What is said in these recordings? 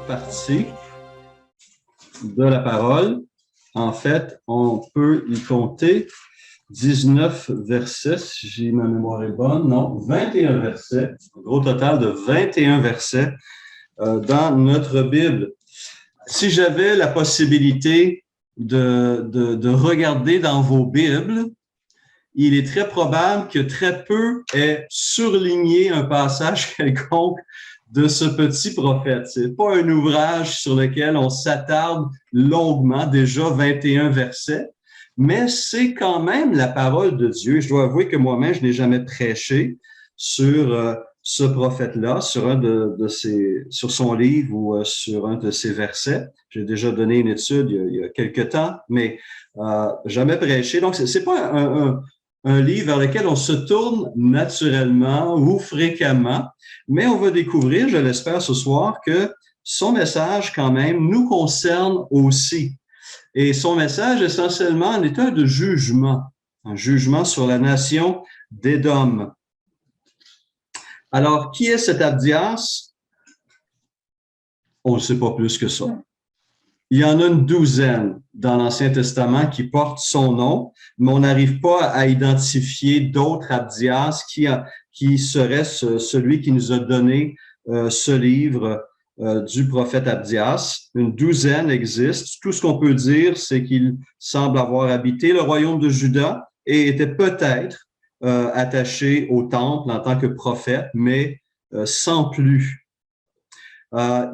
partie de la parole. En fait, on peut y compter 19 versets, si ma mémoire est bonne. Non, 21 versets, un gros total de 21 versets dans notre Bible. Si j'avais la possibilité de regarder dans vos Bibles, il est très probable que très peu aient surligné un passage quelconque de ce petit prophète. C'est pas un ouvrage sur lequel on s'attarde longuement, déjà 21 versets, mais c'est quand même la parole de Dieu. Je dois avouer que moi-même, je n'ai jamais prêché sur ce prophète-là, sur sur son livre ou sur un de ses versets. J'ai déjà donné une étude il y a quelque temps, mais jamais prêché. Donc, c'est pas un livre vers lequel on se tourne naturellement ou fréquemment, mais on va découvrir, je l'espère ce soir, que son message quand même nous concerne aussi. Et son message essentiellement en est un jugement sur la nation d'Édom. Alors, qui est cet Abdias? On ne sait pas plus que ça. Il y en a une douzaine dans l'Ancien Testament qui portent son nom, mais on n'arrive pas à identifier d'autres Abdias qui serait celui qui nous a donné ce livre du prophète Abdias. Une douzaine existe. Tout ce qu'on peut dire, c'est qu'il semble avoir habité le royaume de Juda et était peut-être attaché au temple en tant que prophète, mais sans plus.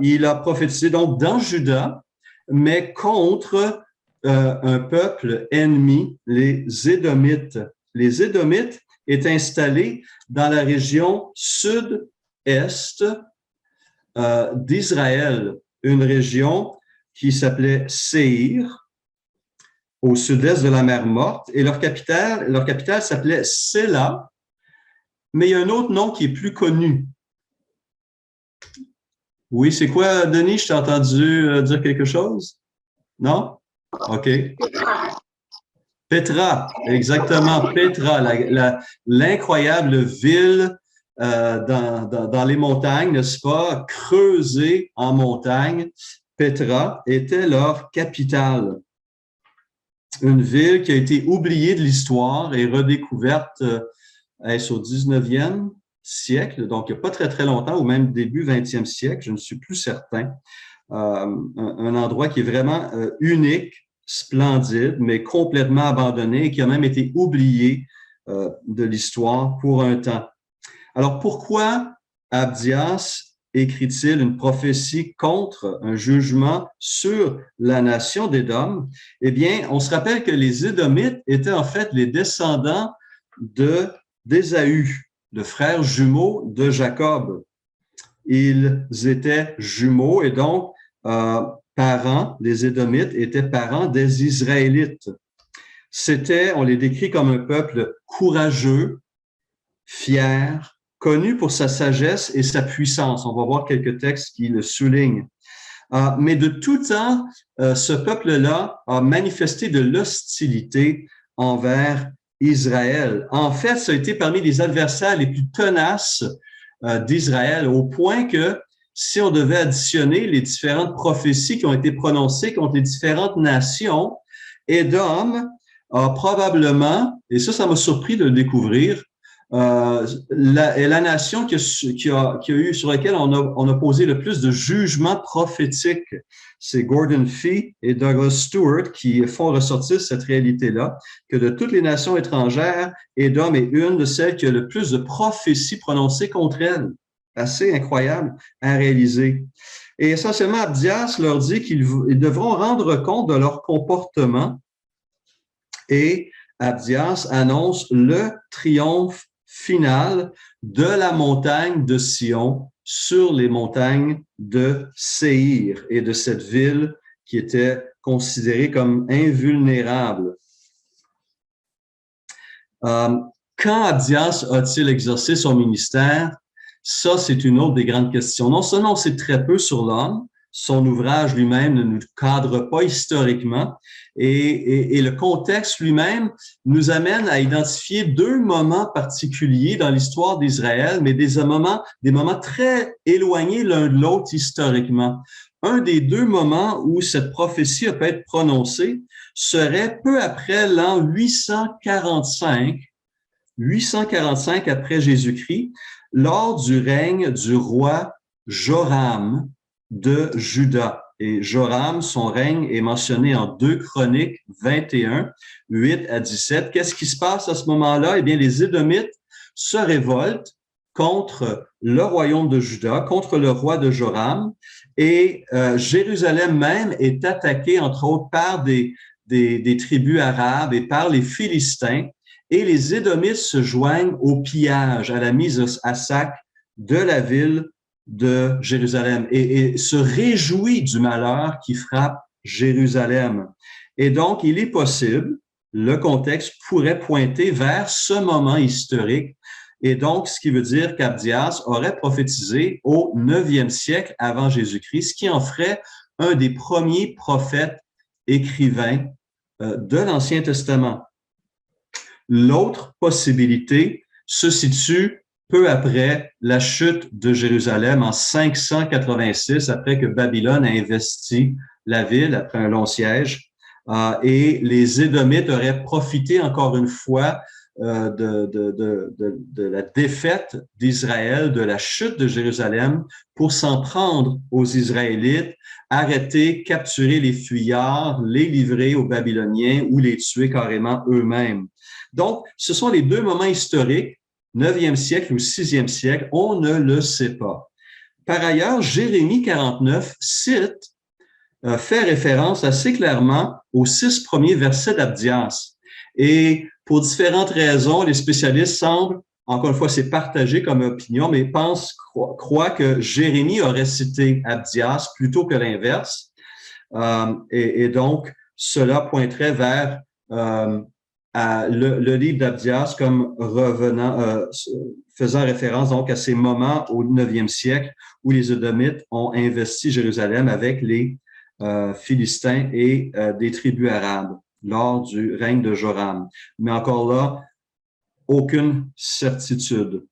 Il a prophétisé donc dans Juda, mais contre un peuple ennemi, les Édomites. Les Édomites étaient installés dans la région sud-est d'Israël, une région qui s'appelait Séhir, au sud-est de la mer Morte, et leur capitale s'appelait Séla, mais il y a un autre nom qui est plus connu. Oui, c'est quoi, Denis? Je t'ai entendu dire quelque chose? Non? OK. Petra, exactement, Petra, l'incroyable ville dans les montagnes, n'est-ce pas? Creusée en montagne, Petra était leur capitale. Une ville qui a été oubliée de l'histoire et redécouverte est-ce au 19e siècle, donc il n'y a pas très, très longtemps, ou même début 20e siècle, je ne suis plus certain. Un endroit qui est vraiment unique, splendide, mais complètement abandonné et qui a même été oublié de l'histoire pour un temps. Alors, pourquoi Abdias écrit-il une prophétie contre un jugement sur la nation d'Édom? Eh bien, on se rappelle que les Édomites étaient en fait les descendants d'Ésaü, le frère jumeau de Jacob. Ils étaient jumeaux et donc parents, les Édomites étaient parents des Israélites. On les décrit comme un peuple courageux, fier, connu pour sa sagesse et sa puissance. On va voir quelques textes qui le soulignent. Mais de tout temps, ce peuple-là a manifesté de l'hostilité envers Israël. En fait, ça a été parmi les adversaires les plus tenaces d'Israël, au point que si on devait additionner les différentes prophéties qui ont été prononcées contre les différentes nations, Édom a probablement, et ça m'a surpris de le découvrir, la nation qui a eu, sur laquelle on a posé le plus de jugements prophétiques. C'est Gordon Fee et Douglas Stewart qui font ressortir cette réalité-là, que de toutes les nations étrangères, Édom est une de celles qui a le plus de prophéties prononcées contre elle. Assez incroyable à réaliser. Et essentiellement, Abdias leur dit qu'ils devront rendre compte de leur comportement et Abdias annonce le triomphe final de la montagne de Sion sur les montagnes de Séhir et de cette ville qui était considérée comme invulnérable. Quand Abdias a-t-il exercé son ministère? Ça, c'est une autre des grandes questions. Non seulement on sait très peu sur l'homme, son ouvrage lui-même ne nous cadre pas historiquement et le contexte lui-même nous amène à identifier deux moments particuliers dans l'histoire d'Israël, mais des moments très éloignés l'un de l'autre historiquement. un des deux moments où cette prophétie peut être prononcée serait peu après l'an 845 après Jésus-Christ, lors du règne du roi Joram de Juda. Et Joram, son règne est mentionné en 2 Chroniques 21, 8 à 17. Qu'est-ce qui se passe à ce moment-là? Eh bien, les Édomites se révoltent contre le royaume de Juda, contre le roi de Joram, et Jérusalem même est attaquée, entre autres, par des tribus arabes et par les Philistins, et les Édomites se joignent au pillage, à la mise à sac de la ville de Jérusalem et se réjouit du malheur qui frappe Jérusalem. Et donc, il est possible, le contexte pourrait pointer vers ce moment historique. Et donc, ce qui veut dire qu'Abdias aurait prophétisé au 9e siècle avant Jésus-Christ, ce qui en ferait un des premiers prophètes écrivains de l'Ancien Testament. L'autre possibilité se situe peu après la chute de Jérusalem en 586, après que Babylone a investi la ville après un long siège. Et les Édomites auraient profité encore une fois de la défaite d'Israël, de la chute de Jérusalem, pour s'en prendre aux Israélites, arrêter, capturer les fuyards, les livrer aux Babyloniens ou les tuer carrément eux-mêmes. Donc, ce sont les deux moments historiques, 9e siècle ou 6e siècle, on ne le sait pas. Par ailleurs, Jérémie 49 fait référence assez clairement aux 6 premiers versets d'Abdias. Et pour différentes raisons, les spécialistes semblent, encore une fois, c'est partagé comme opinion, mais croient que Jérémie aurait cité Abdias plutôt que l'inverse. Et donc, cela pointerait vers le livre d'Abdias comme faisant référence donc à ces moments au 9e siècle où les Édomites ont investi Jérusalem avec les Philistins et des tribus arabes lors du règne de Joram. Mais encore là, aucune certitude.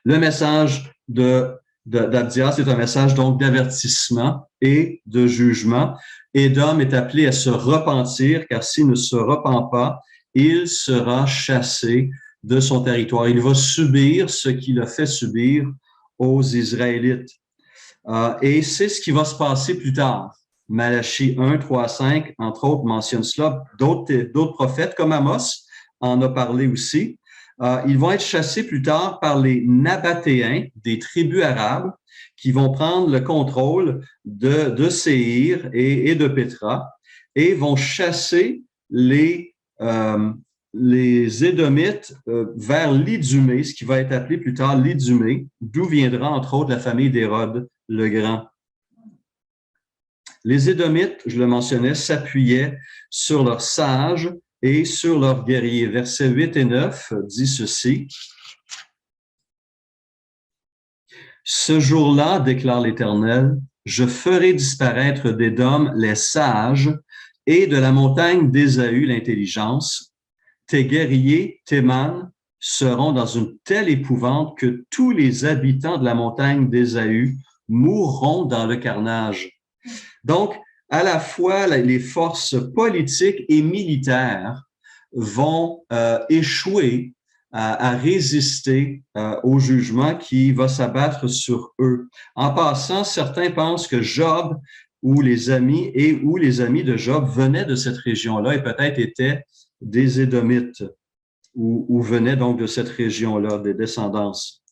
Le message d'Abdias est un message donc d'avertissement et de jugement. Édom est appelé à se repentir, car s'il ne se repent pas, il sera chassé de son territoire. Il va subir ce qu'il a fait subir aux Israélites. Et c'est ce qui va se passer plus tard. Malachie 1, 3, 5, entre autres, mentionne cela. D'autres prophètes, comme Amos, en a parlé aussi. Ils vont être chassés plus tard par les Nabatéens, des tribus arabes, qui vont prendre le contrôle de Séhir et de Pétra et vont chasser les Édomites vers l'Idumée, ce qui va être appelé plus tard l'Idumée, d'où viendra entre autres la famille d'Hérode le Grand. Les Édomites, je le mentionnais, s'appuyaient sur leurs sages et sur leurs guerriers. Versets 8 et 9 dit ceci. Ce jour-là, déclare l'Éternel, je ferai disparaître d'Édom les sages et de la montagne d'Ésaü l'intelligence. Tes guerriers, Théman, seront dans une telle épouvante que tous les habitants de la montagne d'Ésaü mourront dans le carnage. Donc, à la fois, les forces politiques et militaires vont échouer à résister au jugement qui va s'abattre sur eux. En passant, certains pensent que Job ou les amis de Job venaient de cette région-là et peut-être étaient des Édomites ou venaient donc de cette région-là, des descendances.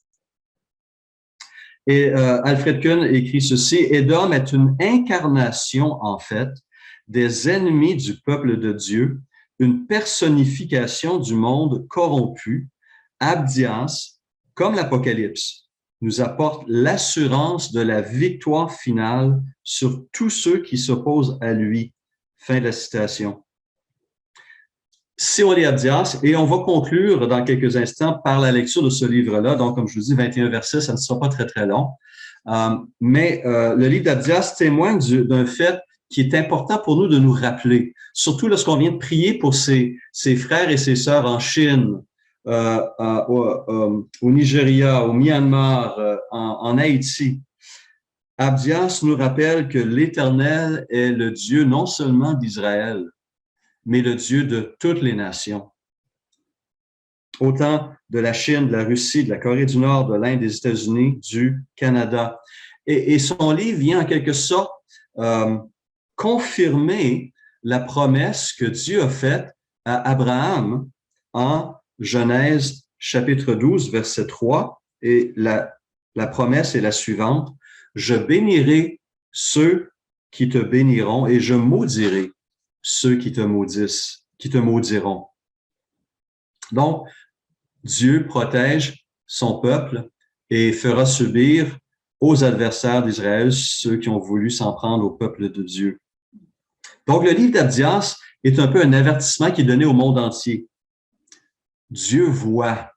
Et Alfred Kuhn écrit ceci, Édom est une incarnation, en fait, des ennemis du peuple de Dieu, une personnification du monde corrompu. Abdias, comme l'Apocalypse, nous apporte l'assurance de la victoire finale sur tous ceux qui s'opposent à lui. Fin de la citation. Si on est Abdias, et on va conclure dans quelques instants par la lecture de ce livre-là. Donc, comme je vous dis, 21 versets, ça ne sera pas très, très long. Mais le livre d'Abdias témoigne d'un fait qui est important pour nous de nous rappeler, surtout lorsqu'on vient de prier pour ses frères et ses sœurs en Chine, au Nigeria, au Myanmar, en Haïti. Abdias nous rappelle que l'Éternel est le Dieu non seulement d'Israël, mais le Dieu de toutes les nations. Autant de la Chine, de la Russie, de la Corée du Nord, de l'Inde, des États-Unis, du Canada. Et son livre vient en quelque sorte confirmer la promesse que Dieu a faite à Abraham en Genèse chapitre 12, verset 3. Et la promesse est la suivante. Je bénirai ceux qui te béniront et je maudirai ceux qui te maudissent, qui te maudiront. Donc, Dieu protège son peuple et fera subir aux adversaires d'Israël ceux qui ont voulu s'en prendre au peuple de Dieu. Donc, le livre d'Abdias est un peu un avertissement qui est donné au monde entier. Dieu voit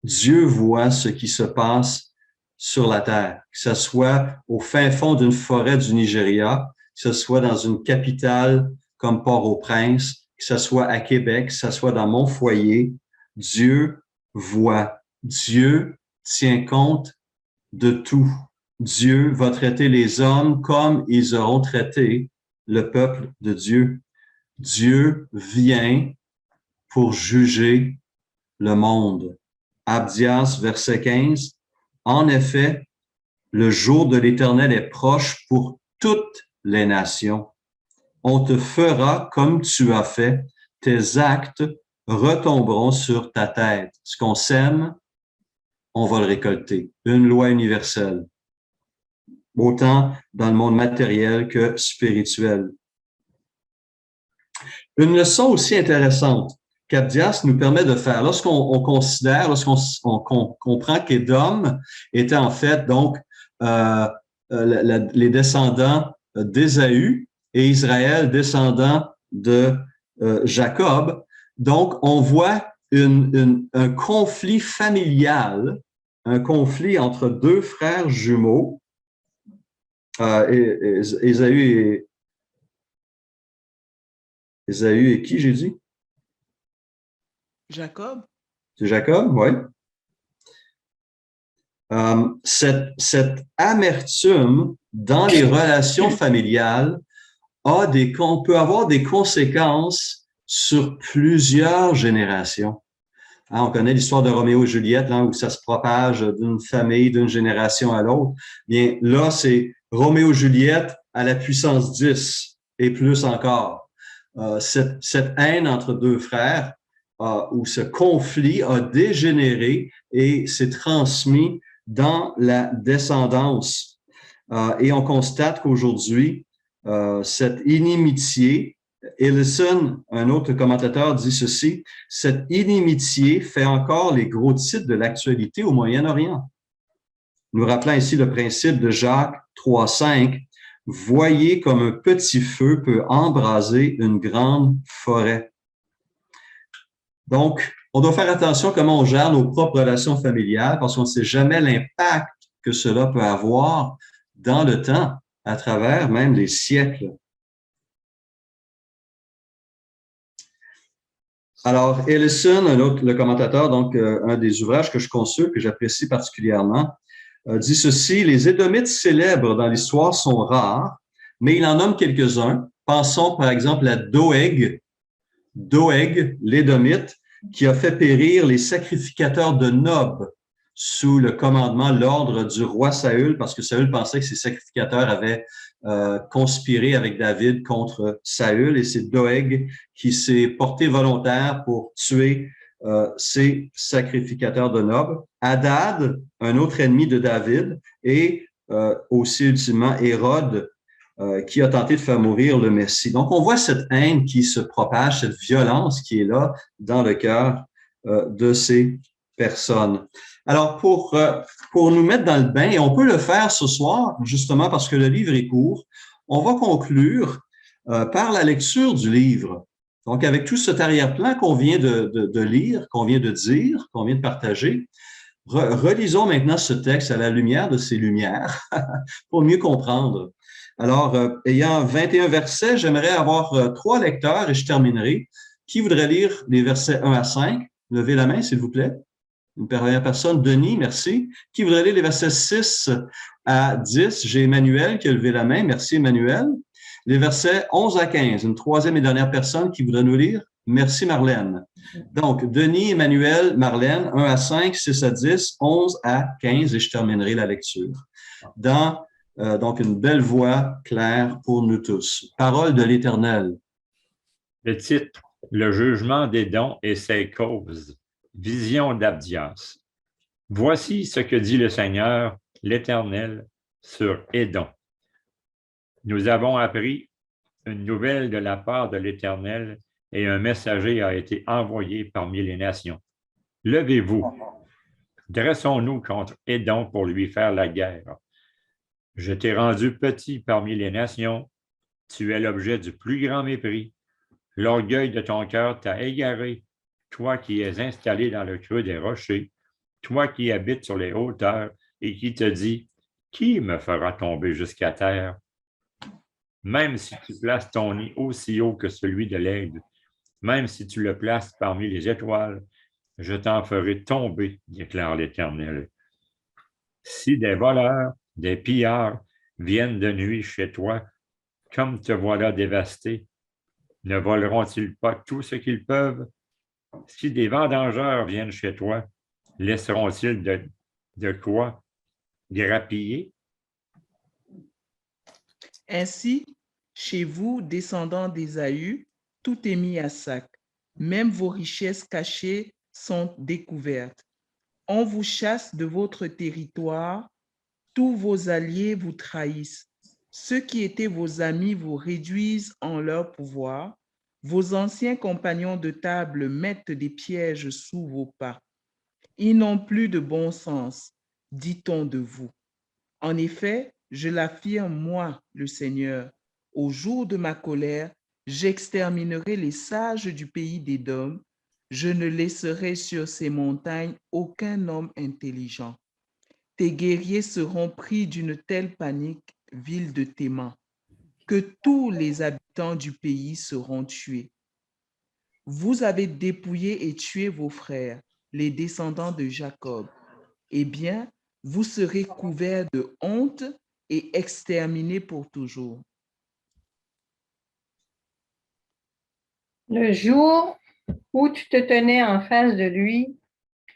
ce qui se passe sur la terre, que ce soit au fin fond d'une forêt du Nigeria, que ce soit dans une capitale comme Port-au-Prince, que ce soit à Québec, que ce soit dans mon foyer. Dieu voit. Dieu tient compte de tout. Dieu va traiter les hommes comme ils auront traité le peuple de Dieu. Dieu vient pour juger le monde. Abdias, verset 15. En effet, le jour de l'Éternel est proche pour toutes les nations. On te fera comme tu as fait, tes actes retomberont sur ta tête. Ce qu'on sème, on va le récolter. Une loi universelle, autant dans le monde matériel que spirituel. Une leçon aussi intéressante qu'Abdias nous permet de faire, lorsqu'on considère, lorsqu'on comprend qu'Édom était en fait donc les descendants d'Ésaü et Israël descendant de Jacob. Donc, on voit un conflit familial, un conflit entre deux frères jumeaux, Ésaü et qui, j'ai dit? Jacob. C'est Jacob, oui. Cette amertume dans les relations familiales peut avoir des conséquences sur plusieurs générations. Hein, on connaît l'histoire de Roméo et Juliette, là, où ça se propage d'une famille, d'une génération à l'autre. Bien, là, c'est Roméo et Juliette à la puissance 10 et plus encore. Cette haine entre deux frères, où ce conflit a dégénéré et s'est transmis dans la descendance. Et on constate qu'aujourd'hui, cette inimitié, Ellison, un autre commentateur, dit ceci, cette inimitié fait encore les gros titres de l'actualité au Moyen-Orient. Nous rappelant ici le principe de Jacques 3,5, voyez comme un petit feu peut embraser une grande forêt. Donc, on doit faire attention à comment on gère nos propres relations familiales parce qu'on ne sait jamais l'impact que cela peut avoir dans le temps, à travers même les siècles. Alors, Ellison, le commentateur, donc un des ouvrages que je consulte, que j'apprécie particulièrement, dit ceci, les Édomites célèbres dans l'histoire sont rares, mais il en nomme quelques-uns. Pensons par exemple à Doeg, l'Édomite, qui a fait périr les sacrificateurs de Nob sous le commandement, l'ordre du roi Saül, parce que Saül pensait que ses sacrificateurs avaient conspiré avec David contre Saül, et c'est Doeg qui s'est porté volontaire pour tuer ces sacrificateurs de Nob. Hadad, un autre ennemi de David, et aussi ultimement Hérode, qui a tenté de faire mourir le Messie. Donc, on voit cette haine qui se propage, cette violence qui est là dans le cœur de ces personnes. Alors, pour nous mettre dans le bain, et on peut le faire ce soir, justement parce que le livre est court, on va conclure par la lecture du livre. Donc, avec tout cet arrière-plan qu'on vient de lire, qu'on vient de dire, qu'on vient de partager, relisons maintenant ce texte à la lumière de ces lumières pour mieux comprendre. Alors, ayant 21 versets, j'aimerais avoir 3 lecteurs et je terminerai. Qui voudrait lire les versets 1 à 5? Levez la main, s'il vous plaît. Une première personne, Denis, merci. Qui voudrait lire les versets 6 à 10? J'ai Emmanuel qui a levé la main. Merci, Emmanuel. Les versets 11 à 15. Une troisième et dernière personne qui voudrait nous lire? Merci, Marlène. Donc, Denis, Emmanuel, Marlène, 1 à 5, 6 à 10, 11 à 15, et je terminerai la lecture. Donc, une belle voix claire pour nous tous. Parole de l'Éternel. Le titre, Le jugement d'Édom et ses causes. Vision d'Abdias. Voici ce que dit le Seigneur, l'Éternel, sur Édom. Nous avons appris une nouvelle de la part de l'Éternel et un messager a été envoyé parmi les nations. Levez-vous, dressons-nous contre Édom pour lui faire la guerre. Je t'ai rendu petit parmi les nations, tu es l'objet du plus grand mépris. L'orgueil de ton cœur t'a égaré, toi qui es installé dans le creux des rochers, toi qui habites sur les hauteurs et qui te dis, qui me fera tomber jusqu'à terre? Même si tu places ton nid aussi haut que celui de l'aigle, même si tu le places parmi les étoiles, je t'en ferai tomber, déclare l'Éternel. Si des voleurs, des pillards viennent de nuit chez toi, comme te voilà dévasté, ne voleront-ils pas tout ce qu'ils peuvent? Si des vendangeurs viennent chez toi, laisseront-ils de quoi grappiller? Ainsi, chez vous, descendants d'Ésaü, tout est mis à sac. Même vos richesses cachées sont découvertes. On vous chasse de votre territoire, tous vos alliés vous trahissent. Ceux qui étaient vos amis vous réduisent en leur pouvoir. Vos anciens compagnons de table mettent des pièges sous vos pas. Ils n'ont plus de bon sens, dit-on de vous. En effet, je l'affirme, moi, le Seigneur, au jour de ma colère, j'exterminerai les sages du pays d'Édom. Je ne laisserai sur ces montagnes aucun homme intelligent. Tes guerriers seront pris d'une telle panique, ville de Théman, que tous les habitants du pays seront tués. Vous avez dépouillé et tué vos frères, les descendants de Jacob. Eh bien, vous serez couverts de honte et exterminés pour toujours. Le jour où tu te tenais en face de lui,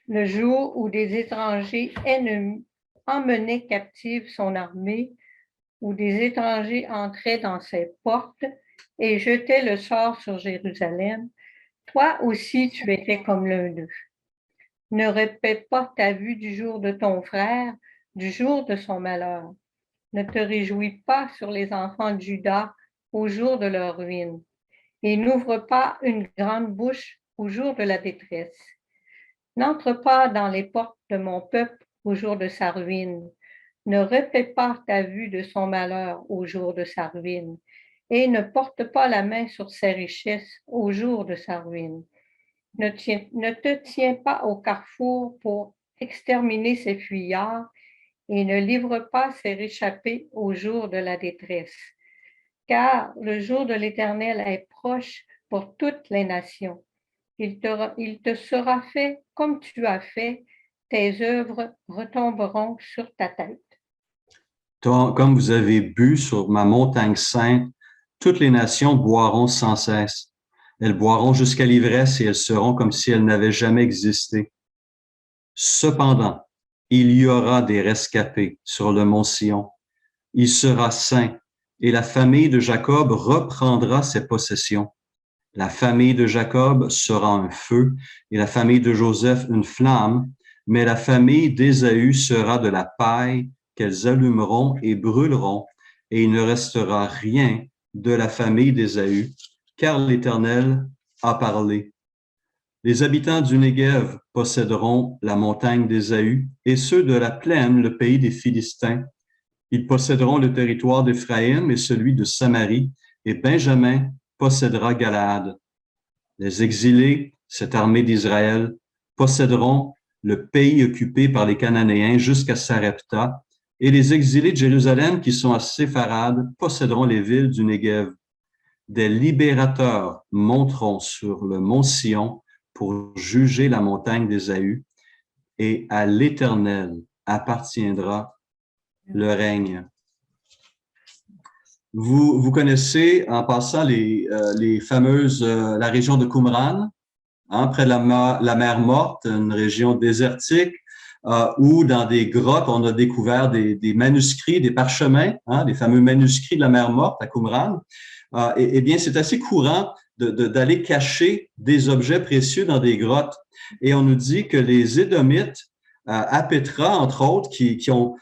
le jour où des étrangers ennemis emmenaient captive son armée, où des étrangers entraient dans ses portes et jetaient le sort sur Jérusalem, toi aussi tu étais comme l'un d'eux. Ne répète pas ta vue du jour de ton frère, du jour de son malheur. Ne te réjouis pas sur les enfants de Juda au jour de leur ruine, et n'ouvre pas une grande bouche au jour de la détresse. N'entre pas dans les portes de mon peuple au jour de sa ruine. Ne répète pas ta vue de son malheur au jour de sa ruine, et ne porte pas la main sur ses richesses au jour de sa ruine. Ne te tiens pas au carrefour pour exterminer ses fuyards, et ne livre pas ses réchappés au jour de la détresse. Car le jour de l'Éternel est proche pour toutes les nations. Il te sera fait comme tu as fait, tes œuvres retomberont sur ta tête. Comme vous avez bu sur ma montagne sainte, toutes les nations boiront sans cesse. Elles boiront jusqu'à l'ivresse et elles seront comme si elles n'avaient jamais existé. Cependant, il y aura des rescapés sur le mont Sion. Il sera saint et la famille de Jacob reprendra ses possessions. La famille de Jacob sera un feu et la famille de Joseph une flamme, mais la famille d'Ésaü sera de la paille qu'elles allumeront et brûleront, et il ne restera rien de la famille d'Ésaü, car l'Éternel a parlé. Les habitants du Néguev posséderont la montagne d'Ésaü, et ceux de la plaine le pays des Philistins. Ils posséderont le territoire d'Éphraïm et celui de Samarie, et Benjamin possédera Galaad. Les exilés, cette armée d'Israël, posséderont le pays occupé par les Cananéens jusqu'à Sarepta, et les exilés de Jérusalem qui sont à Sépharad posséderont les villes du Néguev. Des libérateurs monteront sur le mont Sion pour juger la montagne d'Ésaü, et à l'Éternel appartiendra le règne. Vous connaissez en passant les fameuses, la région de Qumran, hein, près de la mer Morte, une région désertique, où dans des grottes, on a découvert des manuscrits, des parchemins, hein, les fameux manuscrits de la mer Morte à Qumran. Eh bien, c'est assez courant d'aller cacher des objets précieux dans des grottes. Et on nous dit que les Édomites, à Pétra, entre autres, qui ont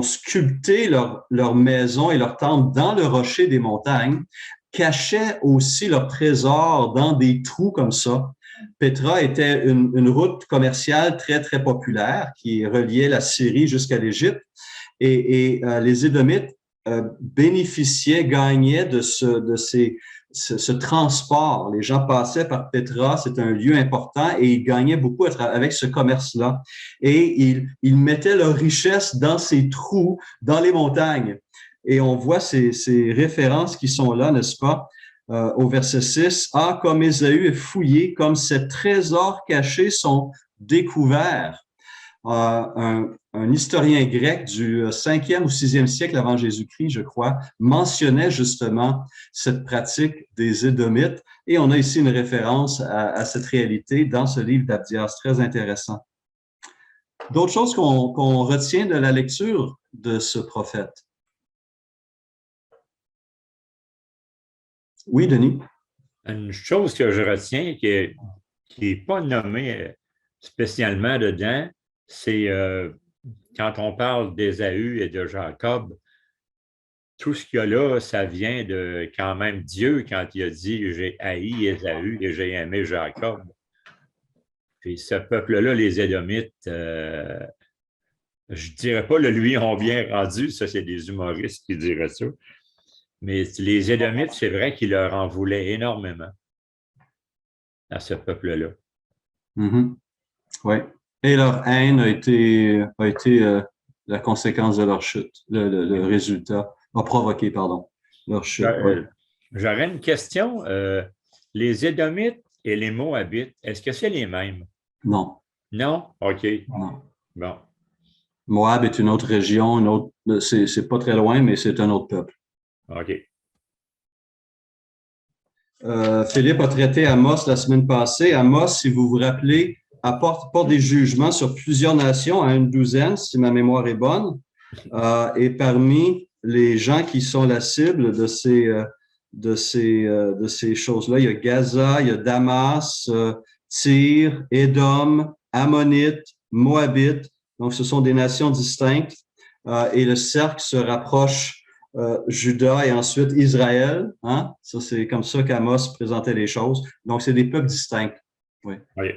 sculpté leur maison et leur temple dans le rocher des montagnes, cachaient aussi leurs trésors dans des trous comme ça. Pétra était une route commerciale très, très populaire qui reliait la Syrie jusqu'à l'Égypte. Et les Édomites bénéficiaient, gagnaient de ce transport. Les gens passaient par Pétra, c'est un lieu important, et ils gagnaient beaucoup avec ce commerce-là. Et ils mettaient leur richesse dans ces trous, dans les montagnes. Et on voit ces références qui sont là, n'est-ce pas? Au verset 6, « Ah, comme Ésaü est fouillé, comme ses trésors cachés sont découverts. » Un historien grec du 5e ou 6e siècle avant Jésus-Christ, je crois, mentionnait justement cette pratique des Édomites. Et on a ici une référence à cette réalité dans ce livre d'Abdias, très intéressant. D'autres choses qu'on retient de la lecture de ce prophète? Oui, Denis? Une chose que je retiens qui n'est pas nommée spécialement dedans, c'est quand on parle d'Ésaü et de Jacob, tout ce qu'il y a là, ça vient de quand même Dieu quand il a dit « J'ai haï Ésaü et j'ai aimé Jacob ». Puis ce peuple-là, les Édomites, je ne dirais pas le lui ont bien rendu, ça c'est des humoristes qui diraient ça, mais les Édomites, c'est vrai qu'ils leur en voulaient énormément à ce peuple-là. Mm-hmm. Oui. Et leur haine a été la conséquence de leur chute. Le résultat a provoqué, leur chute. J'aurais une question. Les Édomites et les Moabites, est-ce que c'est les mêmes? Non. Non? OK. Non. Bon. Moab est une autre région, c'est pas très loin, mais c'est un autre peuple. OK. Philippe a traité Amos la semaine passée. Amos, si vous vous rappelez, porte des jugements sur plusieurs nations, à une douzaine, si ma mémoire est bonne. Et parmi les gens qui sont la cible de ces choses-là, il y a Gaza, il y a Damas, Tyr, Édom, Ammonite, Moabite. Donc, ce sont des nations distinctes. Et le cercle se rapproche Juda et ensuite Israël. Hein? Ça, c'est comme ça qu'Amos présentait les choses. Donc, c'est des peuples distincts. Oui. Oui.